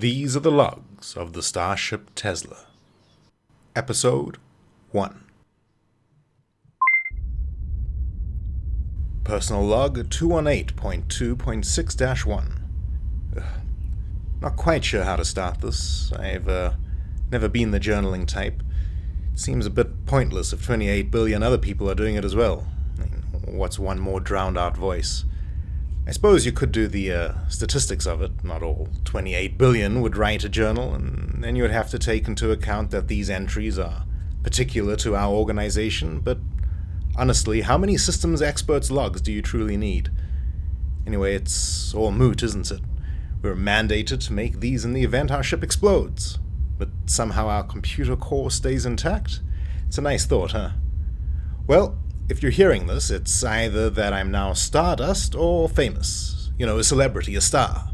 These are the logs of the Starship Tesla. Episode 1. Personal log 218.2.6-1. Not quite sure how to start this. I've never been the journaling type. It seems a bit pointless if 28 billion other people are doing it as well. I mean, what's one more drowned out voice? I suppose you could do the statistics of it. Not all 28 billion would write a journal, and then you would have to take into account that these entries are particular to our organization, but honestly, how many systems experts' logs do you truly need? Anyway, it's all moot, isn't it? We're mandated to make these in the event our ship explodes, but somehow our computer core stays intact? It's a nice thought, huh? Well, if you're hearing this, it's either that I'm now stardust or famous. You know, a celebrity, a star.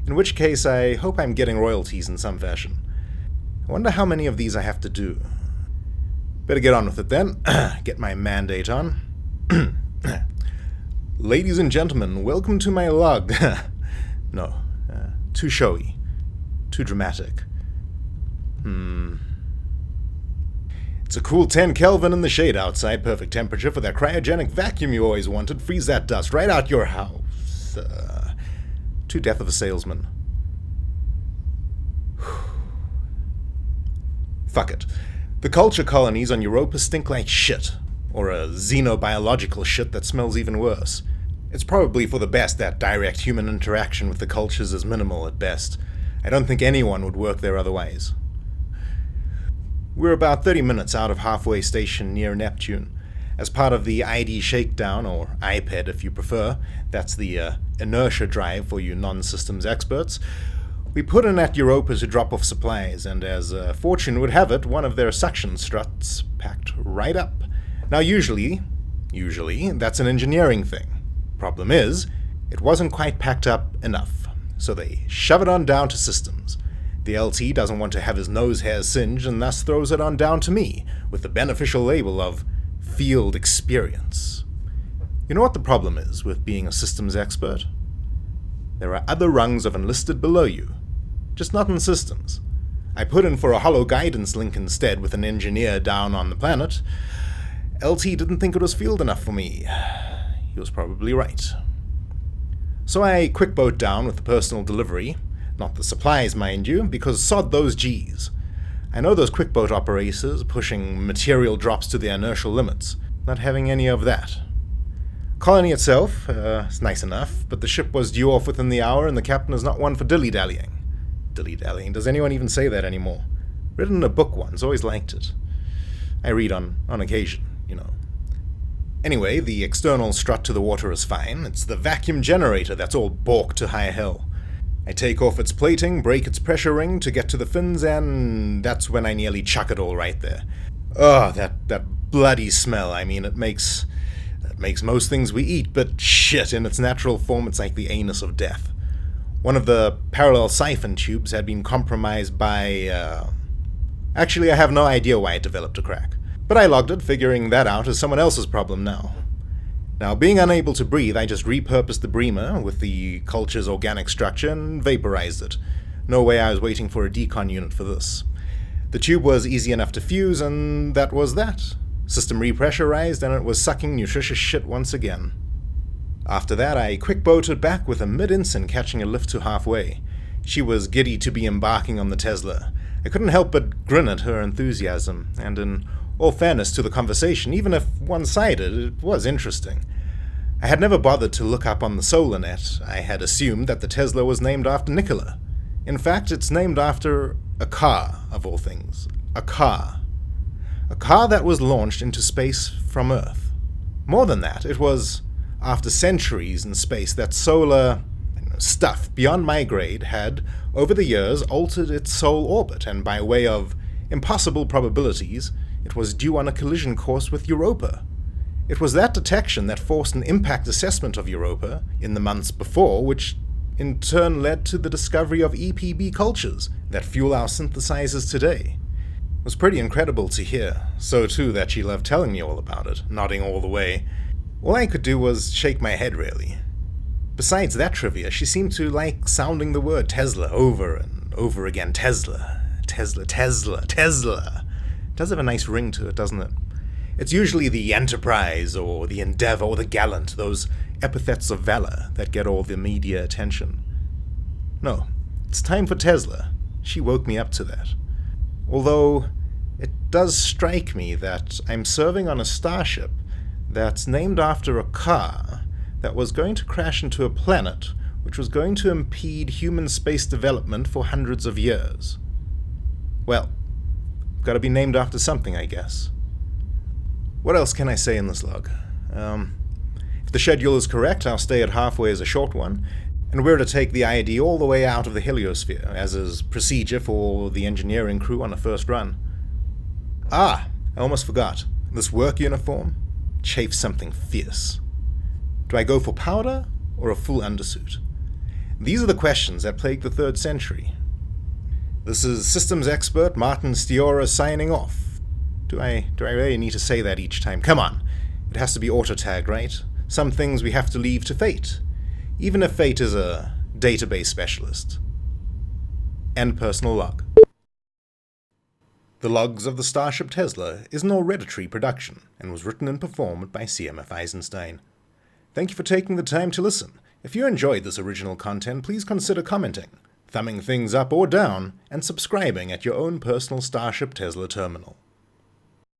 In which case, I hope I'm getting royalties in some fashion. I wonder how many of these I have to do. Better get on with it then. Get my mandate on. Ladies and gentlemen, welcome to my log. No, too showy. Too dramatic. It's a cool 10 Kelvin in the shade outside, perfect temperature for that cryogenic vacuum you always wanted. Freeze that dust right out your house. To death of a salesman. Fuck it. The culture colonies on Europa stink like shit. Or a xenobiological shit that smells even worse. It's probably for the best that direct human interaction with the cultures is minimal at best. I don't think anyone would work there otherwise. We're about 30 minutes out of halfway station near Neptune. As part of the ID shakedown, or IPED if you prefer, that's the inertia drive for you non-systems experts, we put in at Europa to drop off supplies, and as fortune would have it, one of their suction struts packed right up. Now usually, that's an engineering thing. Problem is, it wasn't quite packed up enough, so they shove it on down to systems. The LT doesn't want to have his nose hairs singed and thus throws it on down to me, with the beneficial label of field experience. You know what the problem is with being a systems expert? There are other rungs of enlisted below you, just not in systems. I put in for a hollow guidance link instead with an engineer down on the planet. LT didn't think it was field enough for me. He was probably right. So I quick boat down with the personal delivery. Not the supplies, mind you, because sod those G's. I know those quick boat operators pushing material drops to their inertial limits. Not having any of that. Colony itself, is nice enough, but the ship was due off within the hour and the captain is not one for dilly-dallying. Dilly-dallying? Does anyone even say that anymore? Read in a book once, always liked it. I read on occasion, you know. Anyway, the external strut to the water is fine. It's the vacuum generator that's all balked to high hell. I take off its plating, break its pressure ring to get to the fins, and that's when I nearly chuck it all right there. Oh, that bloody smell. I mean, it makes most things we eat, but shit, in its natural form, it's like the anus of death. One of the parallel siphon tubes had been compromised by, Actually, I have no idea why it developed a crack. But I logged it, figuring that out as someone else's problem now. Now, being unable to breathe, I just repurposed the breamer with the culture's organic structure and vaporized it. No way I was waiting for a decon unit for this. The tube was easy enough to fuse, and that was that. System repressurized, and it was sucking nutritious shit once again. After that, I quick-boated back with a mid-ensign catching a lift to halfway. She was giddy to be embarking on the Tesla. I couldn't help but grin at her enthusiasm, and in all fairness to the conversation, even if one-sided, it was interesting. I had never bothered to look up on the solar net. I had assumed that the Tesla was named after Nikola. In fact, it's named after a car, of all things. A car. A car that was launched into space from Earth. More than that, it was after centuries in space that solar stuff beyond my grade had, over the years, altered its sole orbit, and by way of impossible probabilities, it was due on a collision course with Europa. It was that detection that forced an impact assessment of Europa in the months before, which in turn led to the discovery of EPB cultures that fuel our synthesizers today. It was pretty incredible to hear, so too that she loved telling me all about it, nodding all the way. All I could do was shake my head, really. Besides that trivia, she seemed to like sounding the word Tesla over and and over again. Tesla, Tesla, Tesla, Tesla. It does have a nice ring to it, doesn't it? It's usually the enterprise or the endeavor or the gallant, those epithets of valor that get all the media attention. No, it's time for Tesla. She woke me up to that. Although, it does strike me that I'm serving on a Starship that's named after a car that was going to crash into a planet which was going to impede human space development for hundreds of years. Well, gotta be named after something, I guess. What else can I say in this log? If the schedule is correct, our stay at halfway is a short one, and we're to take the ID all the way out of the heliosphere, as is procedure for the engineering crew on a first run. Ah, I almost forgot. This work uniform chafes something fierce. Do I go for powder or a full undersuit? These are the questions that plague the 3rd century. This is systems expert Martin Steora signing off. Do I really need to say that each time? Come on, it has to be auto-tagged, right? Some things we have to leave to fate, even if fate is a database specialist. End personal log. The Logs of the Starship Tesla is an Aureaditry production and was written and performed by CMF Eisenstein. Thank you for taking the time to listen. If you enjoyed this original content, please consider commenting, thumbing things up or down, and subscribing at your own personal Starship Tesla terminal.